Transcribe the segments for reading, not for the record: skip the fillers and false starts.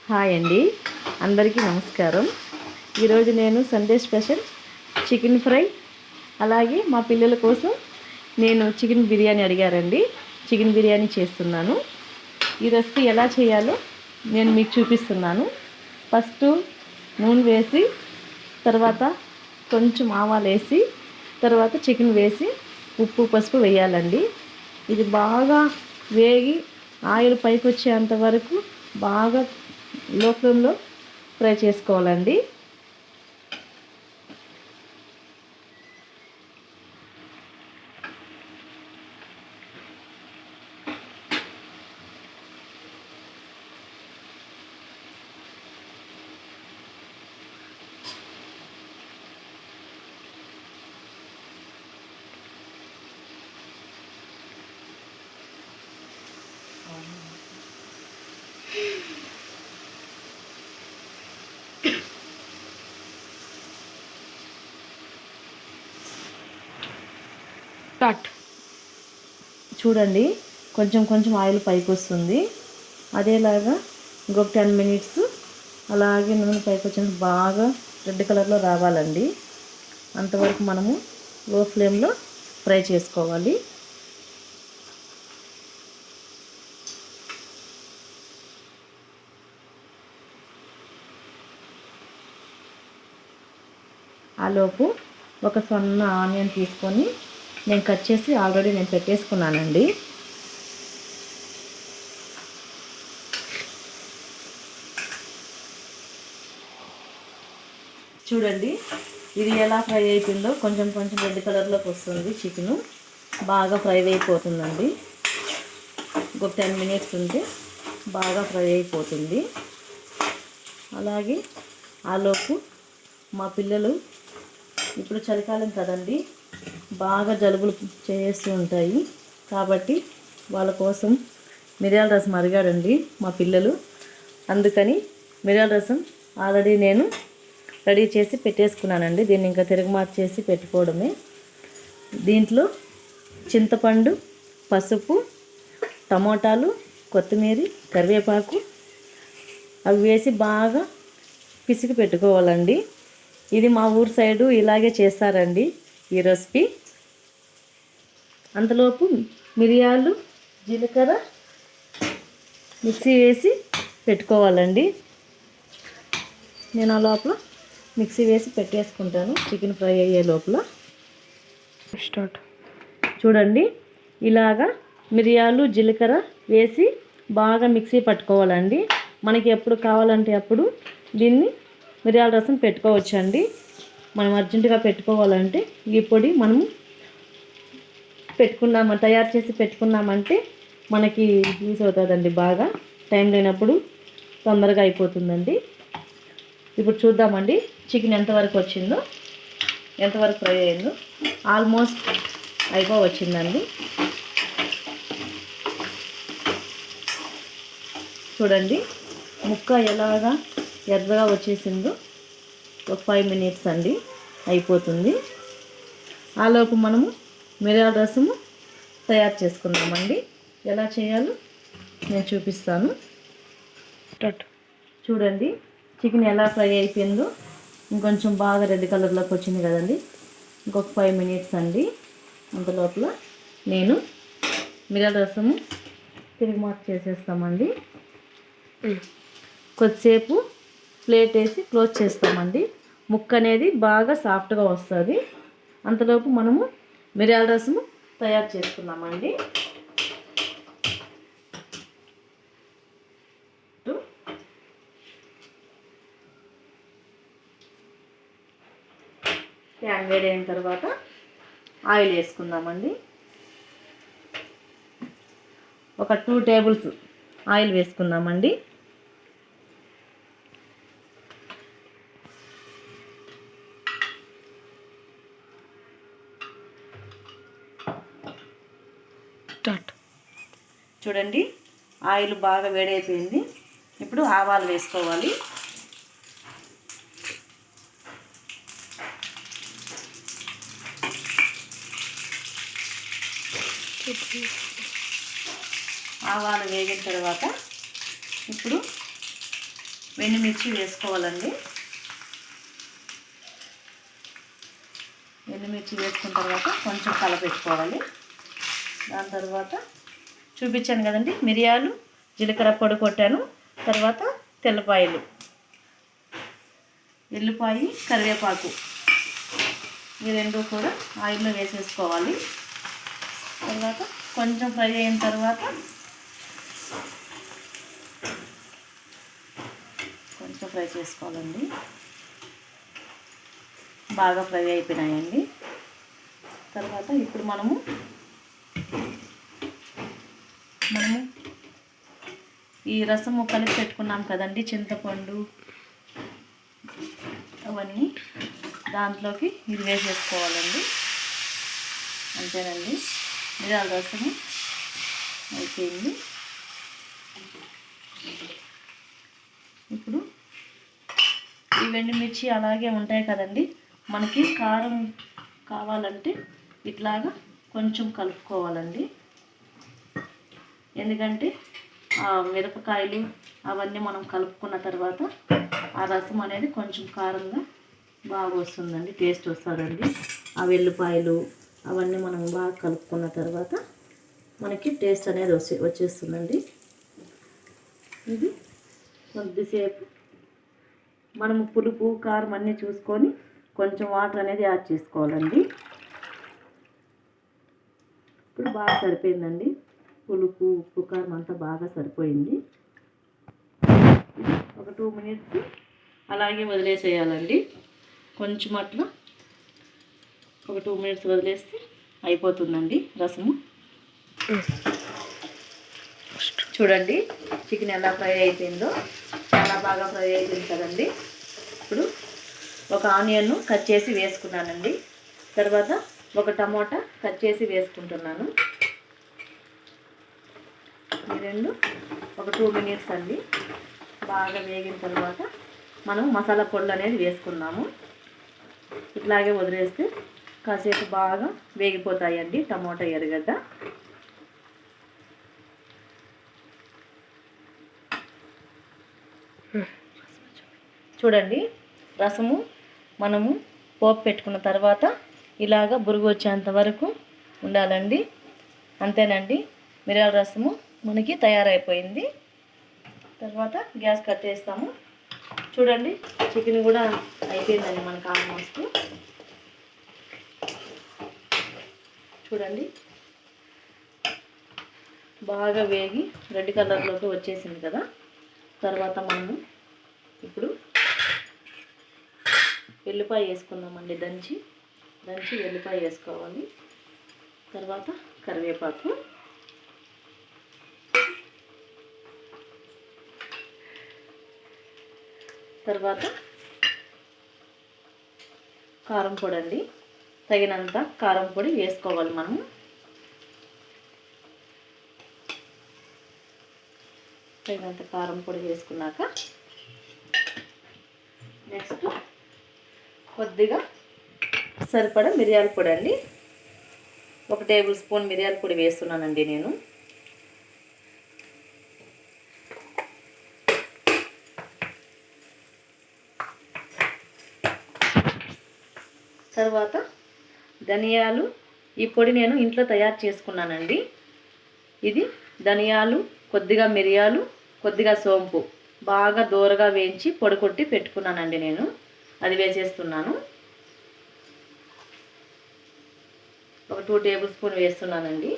Hi అండి, అందరికీ నమస్కారం. ఈరోజు నేను సండే స్పెషల్ చికెన్ ఫ్రై, అలాగే మా పిల్లల కోసం నేను చికెన్ బిర్యానీ అడిగారండి. చికెన్ బిర్యానీ చేస్తున్నాను. ఈ రెసిపీ ఎలా చేయాలో నేను మీకు చూపిస్తున్నాను. ఫస్ట్ నూనె వేసి, తర్వాత కొంచెం ఆవాలు వేసి, తర్వాత చికెన్ వేసి ఉప్పు పసుపు వేయాలండి. ఇది బాగా వేగి ఆయిల్ పైకి వచ్చేంత వరకు బాగా లో ఫ్లేమ్లో ఫ్రై చేసుకోవాలండి. కట్ చూడండి, కొంచెం కొంచెం ఆయిల్ పైకి వస్తుంది. అదేలాగా ఇంకొక 10 మినిట్స్ అలాగే నూనె పైకి వచ్చిన బాగా రెడ్ కలర్లో రావాలండి. అంతవరకు మనము లో ఫ్లేమ్లో ఫ్రై చేసుకోవాలి. ఆలోపు ఒక సన్న ఆనియన్ తీసుకొని నేను కట్ చేసి ఆల్రెడీ నేను పెట్టేసుకున్నానండి. చూడండి, ఇది ఎలా ఫ్రై అయిపోయిందో కొంచెం కొంచెం రెడ్ కలర్లోకి వస్తుంది. చికెను బాగా ఫ్రై అయిపోతుందండి. ఇంకొక 10 మినిట్స్ ఉంటే బాగా ఫ్రై అయిపోతుంది. అలాగే ఆలోపు మా పిల్లలు, ఇప్పుడు చలికాలం కదండి, బాగా జలుబులు చేస్తూ ఉంటాయి. కాబట్టి వాళ్ళ కోసం మిరియాల రసం అడిగారండి మా పిల్లలు. అందుకని మిరియాల రసం ఆల్రెడీ నేను రెడీ చేసి పెట్టేసుకున్నానండి. దీన్ని ఇంకా తిరగమార్చేసి పెట్టుకోవడమే. దీంట్లో చింతపండు, పసుపు, టమోటాలు, కొత్తిమీర, కరివేపాకు అవి వేసి బాగా పిసికి పెట్టుకోవాలండి. ఇది మా ఊరు సైడు ఇలాగే చేస్తారండి ఈ రెసిపీ. అంతలోపు మిరియాలు, జీలకర్ర మిక్సీ వేసి పెట్టుకోవాలండి. నేను ఆ లోపల మిక్సీ వేసి పెట్టేసుకుంటాను చికెన్ ఫ్రై అయ్యే లోపల. స్టార్ట్. చూడండి, ఇలాగా మిరియాలు, జీలకర్ర వేసి బాగా మిక్సీ పట్టుకోవాలండి. మనకి ఎప్పుడు కావాలంటే అప్పుడు దీన్ని మిరియాల రసం పెట్టుకోవచ్చండి. మనం అర్జెంటుగా పెట్టుకోవాలంటే ఈ పొడి మనము తయారు చేసి పెట్టుకున్నామంటే మనకి యూస్ అవుతుందండి. బాగా టైం లేనప్పుడు తొందరగా అయిపోతుందండి. ఇప్పుడు చూద్దామండి చికెన్ ఎంతవరకు వచ్చిందో, ఎంతవరకు ఫ్రై అయిందో. ఆల్మోస్ట్ వచ్చిందండి. చూడండి, ముక్క ఎలాగా ఎర్రగా వచ్చేసిందో. ఒక 5 మినిట్స్ అండి అయిపోతుంది. ఆలోపు మనము మిరియాల రసము తయారు చేసుకుందామండి. ఎలా చేయాలో నేను చూపిస్తాను. చూడండి, చికెన్ ఎలా ఫ్రై అయిపోయిందో. ఇంకొంచెం బాగా రెడ్ కలర్లోకి వచ్చింది కదండి. ఇంకొక 5 మినిట్స్ అండి. అంతలోపల నేను మిరియాల రసము తిరిగి చేసేస్తామండి. కొద్దిసేపు ప్లేట్ వేసి క్లోజ్ చేస్తామండి. ముక్క అనేది బాగా సాఫ్ట్గా వస్తుంది. అంతలోపు మనము మిరియాల రసము తయారు చేసుకున్నామండి. ప్యాన్ వేడైన తర్వాత ఆయిల్ వేసుకుందామండి. ఒక 2 టేబుల్స్ ఆయిల్ వేసుకుందామండి. చూడండి, ఆయిల్ బాగా వేడైపోయింది. ఇప్పుడు ఆవాలు వేసుకోవాలి. ఆవాలు వేగిన తర్వాత ఇప్పుడు ఎండుమిర్చి వేసుకోవాలండి. ఎండుమిర్చి వేసుకున్న తర్వాత కొంచెం కలపెట్టుకోవాలి. దాని తర్వాత చూపించాను కదండి, మిరియాలు, జీలకర్ర పొడి కొట్టాను. తర్వాత తెల్లపాయలు, ఎల్లిపాయ, కరివేపాకు ఈ రెండు కూడా ఆయిల్లో వేసేసుకోవాలి. తర్వాత కొంచెం ఫ్రై అయిన తర్వాత కొంచెం ఫ్రై చేసుకోవాలండి. బాగా ఫ్రై అయిపోయినాయండి. తర్వాత ఇప్పుడు మనము ఈ రసము కలిపి పెట్టుకున్నాం కదండి, చింతపండు అవన్నీ దాంట్లోకి ఇది వేసేసుకోవాలండి. అంతేనండి, మిరియాల రసము అయిపోయింది. ఇప్పుడు ఈ ఎండుమిర్చి అలాగే ఉంటాయి కదండి, మనకి కారం కావాలంటే ఇట్లాగా కొంచెం కలుపుకోవాలండి. ఎందుకంటే ఆ మిరపకాయలు అవన్నీ మనం కలుపుకున్న తర్వాత ఆ రసం అనేది కొంచెం కారంగా బాగా వస్తుందండి, టేస్ట్ వస్తుందండి. ఆ వెల్లిపాయలు అవన్నీ మనం బాగా కలుపుకున్న తర్వాత మనకి టేస్ట్ అనేది వచ్చేస్తుందండి. ఇది కొద్దిసేపు మనము పులుపు కారం అన్నీ చూసుకొని కొంచెం వాటర్ అనేది యాడ్ చేసుకోవాలండి. ఇప్పుడు బాగా సరిపోయిందండి, పులుపు ఉప్పు కారం అంతా బాగా సరిపోయింది. ఒక 2 మినిట్స్ అలాగే వదిలేసేయాలండి. కొంచెం అట్లా ఒక 2 మినిట్స్ వదిలేస్తే అయిపోతుందండి రసము. చూడండి చికెన్ ఎలా ఫ్రై అయిపోయిందో, చాలా బాగా ఫ్రై అయిపోయింది కదండి. ఇప్పుడు ఒక ఆనియన్ కట్ చేసి వేసుకున్నానండి. తర్వాత ఒక టమోటా కట్ చేసి వేసుకుంటున్నాను. ఈ రెండు ఒక 2 మినిట్స్ అండి బాగా వేగిన తర్వాత మనం మసాలా పొడులు అనేది వేసుకున్నాము. ఇట్లాగే వదిలేస్తే కాసేపు బాగా వేగిపోతాయండి టమోటా, ఎర్రగడ్డ. చూడండి రసము మనము పోపు పెట్టుకున్న తర్వాత ఇలాగ బురుగు వచ్చేంత వరకు ఉండాలండి. అంతేనండి, మిరియాల రసము మనకి తయారైపోయింది. తర్వాత గ్యాస్ కట్టేస్తాము. చూడండి చికెన్ కూడా అయిపోయిందండి మనకు ఆల్మోస్ట్. చూడండి బాగా వేగి రెడ్ కలర్లోకి వచ్చేసింది కదా. తర్వాత మనము ఇప్పుడు వెల్లిపాయ వేసుకుందామండి, దంచి వెల్లిపాయ వేసుకోవాలి. తర్వాత కరివేపాకు, తర్వాత కారం పొడి అండి, తగినంత కారం పొడి వేసుకోవాలి మనము. తగినంత కారం పొడి వేసుకున్నాక నెక్స్ట్ కొద్దిగా సరిపడా మిరియాల పొడి అండి. 1 టేబుల్ స్పూన్ మిరియాల పొడి వేస్తున్నానండి నేను. తర్వాత ధనియాలు, ఈ పొడి నేను ఇంట్లో తయారు చేసుకున్నానండి. ఇది ధనియాలు, కొద్దిగా మిరియాలు, కొద్దిగా సోంపు బాగా దూరగా వేయించి పొడి కొట్టి పెట్టుకున్నానండి నేను. అది వేసేస్తున్నాను. ఒక 2 టేబుల్ స్పూన్ వేస్తున్నానండి.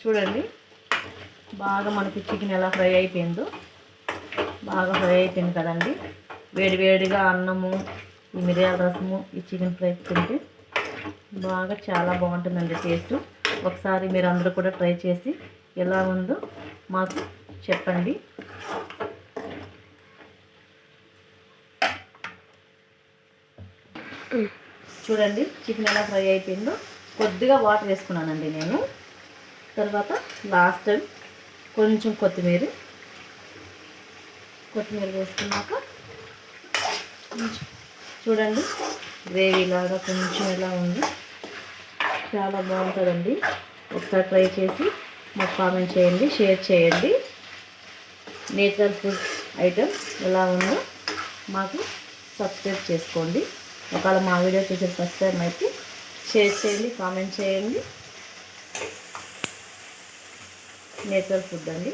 చూడండి బాగా మనకి చికెన్ ఎలా ఫ్రై అయిపోయిందో, బాగా ఫ్రై అయిపోయింది కదండి. వేడివేడిగా అన్నము, ఈ మిరియాల రసము, ఈ చికెన్ ఫ్రై తింటే బాగా చాలా బాగుంటుందండి టేస్ట్. ఒకసారి మీరు అందరూ కూడా ట్రై చేసి ఎలా ఉందో మాకు చెప్పండి. చూడండి చికెన్ ఎలా ఫ్రై అయిపోయిందో. కొద్దిగా వాటర్ వేసుకున్నానండి నేను. తర్వాత లాస్ట్ కొంచెం కొత్తిమీర వేసుకున్నాక చూడండి గ్రేవీ లాగా కొంచెం ఎలా ఉంది, చాలా బాగుంటుందండి. ఒకసారి ట్రై చేసి మాకు కామెంట్ చేయండి, షేర్ చేయండి. నేచురల్ ఫుడ్ ఐటమ్ ఎలా ఉందో మాకు సబ్స్క్రైబ్ చేసుకోండి. ఒకవేళ మా వీడియో చూసిన ఫస్ట్ టైం అయితే షేర్ చేయండి, కామెంట్ చేయండి. నేచురల్ ఫుడ్ అండి.